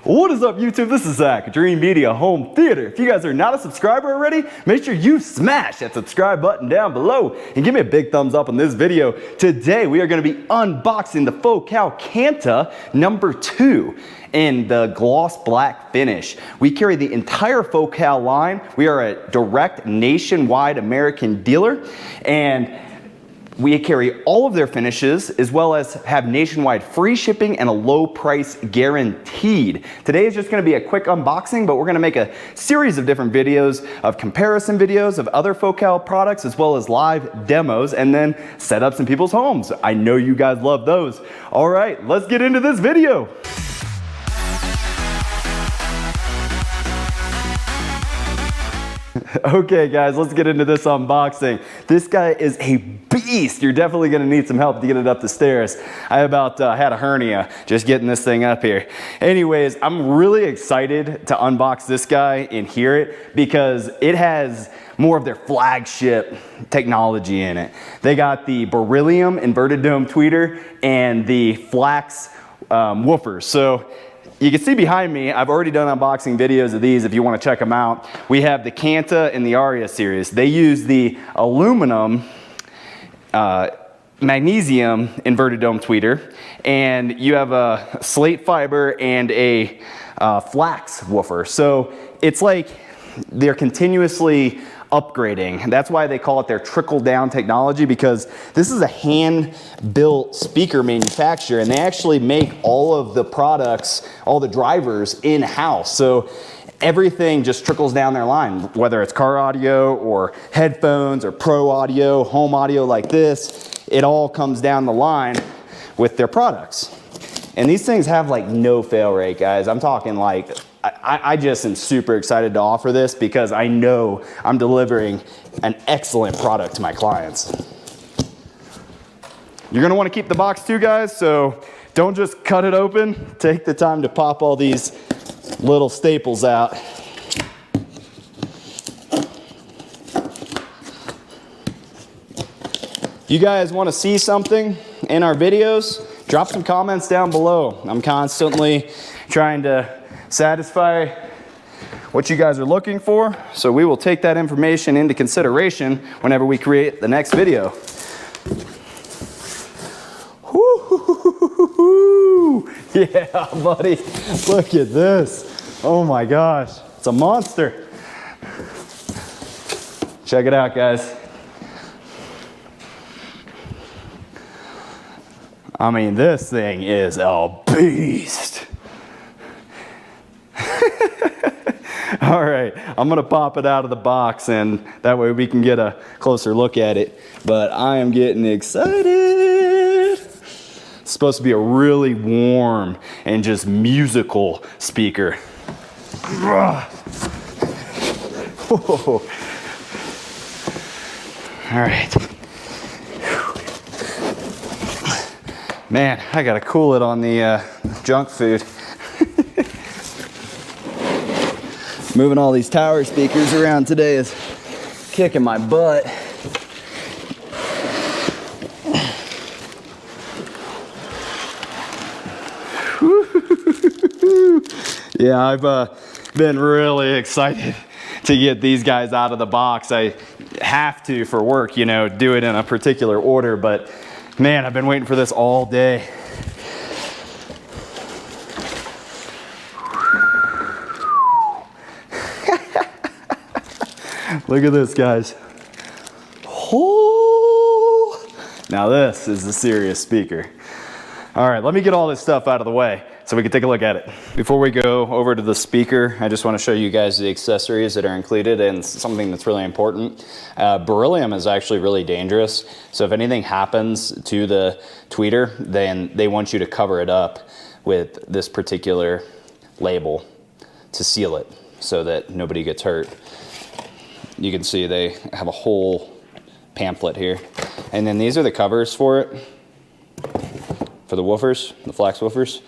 What is up, YouTube? This is Zach, Dreamedia Home Theater. If you guys are not a subscriber already, make sure you smash that subscribe button down below and give me a big thumbs up on this video. Today, we are going to be unboxing the Focal Kanta #2 in the gloss black finish. We carry the entire Focal line. We are a direct nationwide American dealer, and we carry all of their finishes, as well as have nationwide free shipping and a low price guaranteed. Today is just gonna be a quick unboxing, but we're gonna make a series of different videos of comparison videos of other Focal products, as well as live demos, and then setups in people's homes. I know you guys love those. All right, let's get into this video. Okay guys, let's get into this unboxing. This guy is a beast. You're definitely gonna need some help to get it up the stairs. I about had a hernia just getting this thing up here. Anyways, I'm really excited to unbox this guy and hear it because it has more of their flagship technology in it. They got the beryllium inverted dome tweeter and the flax woofers. So you can see behind me, I've already done unboxing videos of these if you want to check them out. We have the Kanta and the Aria series. They use the aluminum magnesium inverted dome tweeter, and you have a slate fiber and a flax woofer. So it's like they're continuously upgrading. That's why they call it their trickle-down technology, because this is a hand-built speaker manufacturer, and they actually make all of the products, all the drivers in-house. So everything just trickles down their line, whether it's car audio or headphones or pro audio, home audio like this, it all comes down the line with their products. And these things have like no fail rate, guys. I'm talking like, I just am super excited to offer this because I know I'm delivering an excellent product to my clients. You're gonna wanna keep the box too, guys, so don't just cut it open. Take the time to pop all these little staples out. You guys wanna see something in our videos? Drop some comments down below. I'm constantly trying to satisfy what you guys are looking for, so we will take that information into consideration whenever we create the next video. Woo-hoo-hoo-hoo-hoo. Yeah, buddy, look at this. Oh my gosh, it's a monster. Check it out, guys. I mean, this thing is a beast. All right, I'm gonna pop it out of the box, and that way we can get a closer look at it. But I am getting excited. It's supposed to be a really warm and just musical speaker. Whoa. All right. Man, I gotta cool it on the junk food. Moving all these tower speakers around today is kicking my butt. Yeah, I've been really excited to get these guys out of the box. I have to for work, you know, do it in a particular order, but man, I've been waiting for this all day. Look at this, guys. Oh, now this is a serious speaker. All right, let me get all this stuff out of the way so we can take a look at it. Before we go over to the speaker, I just want to show you guys the accessories that are included and something that's really important. Beryllium is actually really dangerous. So if anything happens to the tweeter, then they want you to cover it up with this particular label to seal it so that nobody gets hurt. You can see they have a whole pamphlet here. And then these are the covers for it, for the woofers, the flax woofers.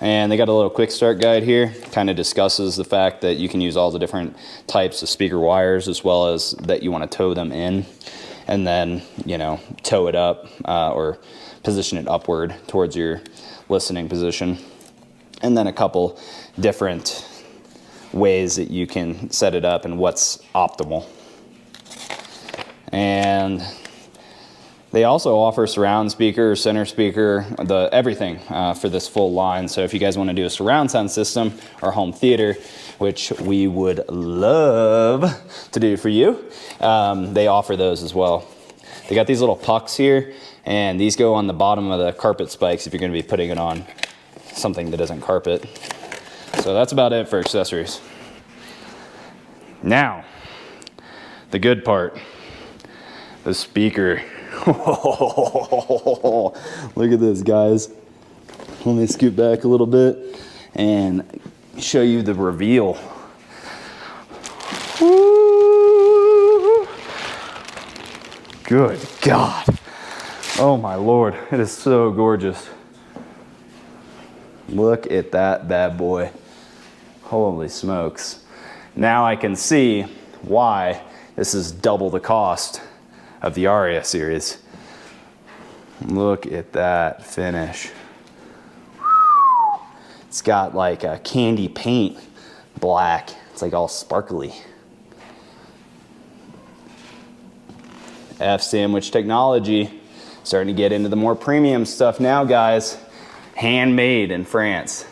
And they got a little quick start guide here, kind of discusses the fact that you can use all the different types of speaker wires, as well as that you want to tow them in, and then, you know, tow it up or position it upward towards your listening position. and then a couple different ways that you can set it up and what's optimal. And they also offer surround speaker, center speaker, everything for this full line. So if you guys want to do a surround sound system or home theater, which we would love to do for you, they offer those as well. They got these little pucks here, and these go on the bottom of the carpet spikes if you're going to be putting it on something that isn't carpet. So that's about it for accessories. Now, the good part, the speaker. Look at this, guys. Let me scoot back a little bit and show you the reveal. Woo! Good God. Oh my Lord, it is so gorgeous. Look at that bad boy. Holy smokes. Now I can see why this is double the cost of the Aria series. Look at that finish. It's got like a candy paint black. It's like all sparkly. F sandwich technology. Starting to get into the more premium stuff now, guys. Handmade in France.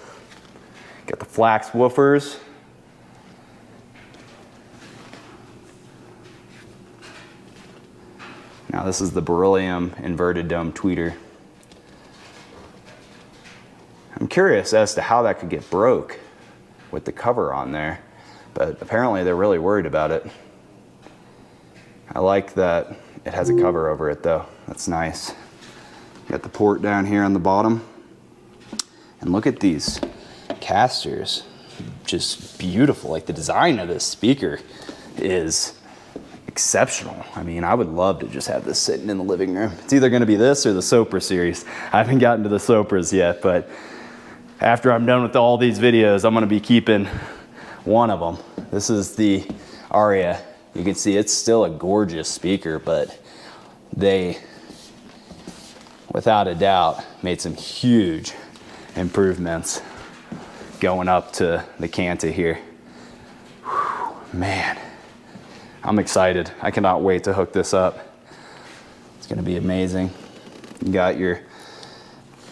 Got the flax woofers. Now this is the beryllium inverted dome tweeter. I'm curious as to how that could get broke with the cover on there, but apparently they're really worried about it. I like that it has a cover over it though. That's nice. Got the port down here on the bottom. And look at these casters. Just beautiful. Like the design of this speaker is exceptional. I mean, I would love to just have this sitting in the living room. It's either going to be this or the Sopra series. I haven't gotten to the Sopras yet, but after I'm done with all these videos, I'm going to be keeping one of them. This is the Aria. You can see it's still a gorgeous speaker, but they, without a doubt, made some huge improvements going up to the Kanta here. Whew, man. I'm excited. I cannot wait to hook this up. It's going to be amazing. You got your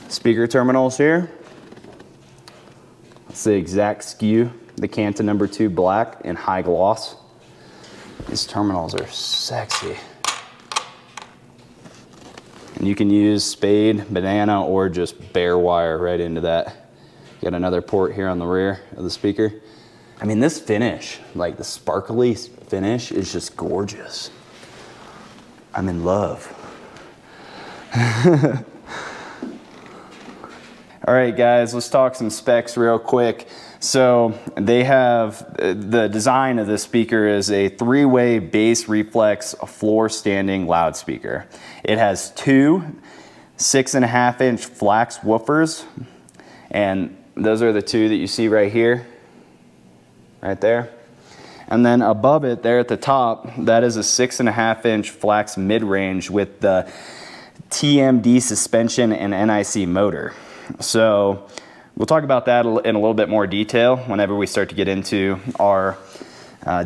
speaker terminals here. It's the exact SKU, the Kanta number 2 black in high gloss. These terminals are sexy. And you can use spade, banana, or just bare wire right into that. Got another port here on the rear of the speaker. I mean, this finish, like the sparkly finish, is just gorgeous. I'm in love. All right, guys, let's talk some specs real quick. So they have, the design of this speaker is a 3-way bass reflex floor standing loudspeaker. It has 2 6.5-inch flax woofers, and those are the 2 that you see right here. Right there. And then above it there at the top, that is a 6.5-inch flax mid-range with the TMD suspension and NIC motor. So we'll talk about that in a little bit more detail whenever we start to get into our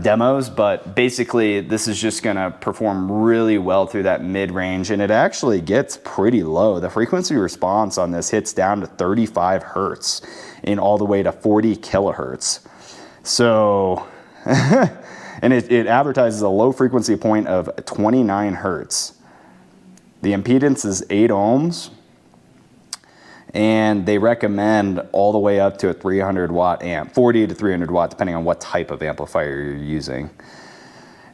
demos, but basically this is just going to perform really well through that mid-range, and it actually gets pretty low. The frequency response on this hits down to 35 hertz and all the way to 40 kilohertz. So, and it advertises a low frequency point of 29 hertz. The impedance is 8 ohms, and they recommend all the way up to a 300 watt amp, 40 to 300 watt, depending on what type of amplifier you're using.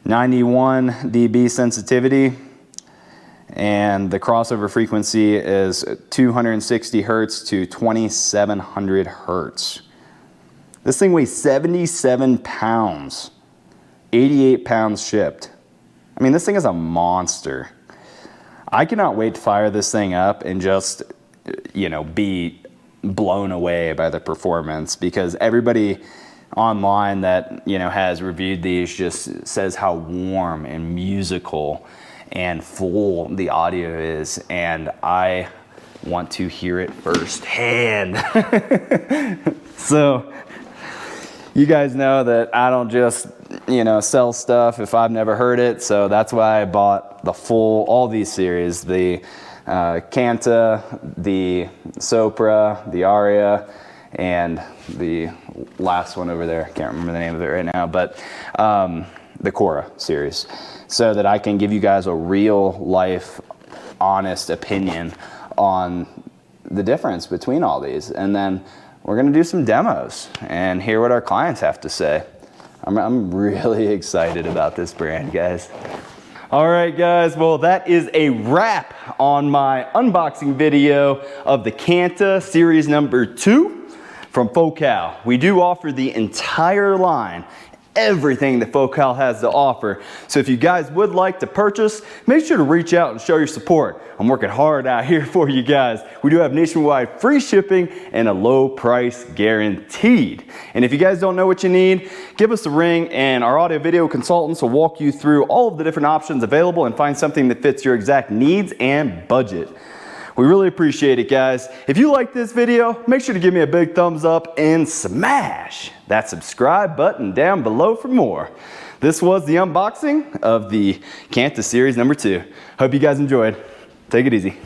91 dB sensitivity, and the crossover frequency is 260 hertz to 2700 hertz. This thing weighs 77 pounds, 88 pounds shipped. I mean, this thing is a monster. I cannot wait to fire this thing up and just, you know, be blown away by the performance, because everybody online that, you know, has reviewed these just says how warm and musical and full the audio is, and I want to hear it firsthand. So you guys know that I don't just, sell stuff if I've never heard it. So that's why I bought all these series, the Kanta, the Sopra, the Aria, and the last one over there. I can't remember the name of it right now, but the Cora series, so that I can give you guys a real life, honest opinion on the difference between all these. And then we're gonna do some demos and hear what our clients have to say. I'm really excited about this brand, guys. All right, guys, well, that is a wrap on my unboxing video of the Kanta series number 2 from Focal. We do offer the entire line, everything that Focal has to offer. So if you guys would like to purchase, make sure to reach out and show your support. I'm working hard out here for you guys. We do have nationwide free shipping and a low price guaranteed. And if you guys don't know what you need, give us a ring and our audio video consultants will walk you through all of the different options available and find something that fits your exact needs and budget. We really appreciate it, guys. If you like this video, make sure to give me a big thumbs up and smash that subscribe button down below for more. This was the unboxing of the Kanta series number 2. Hope you guys enjoyed. Take it easy.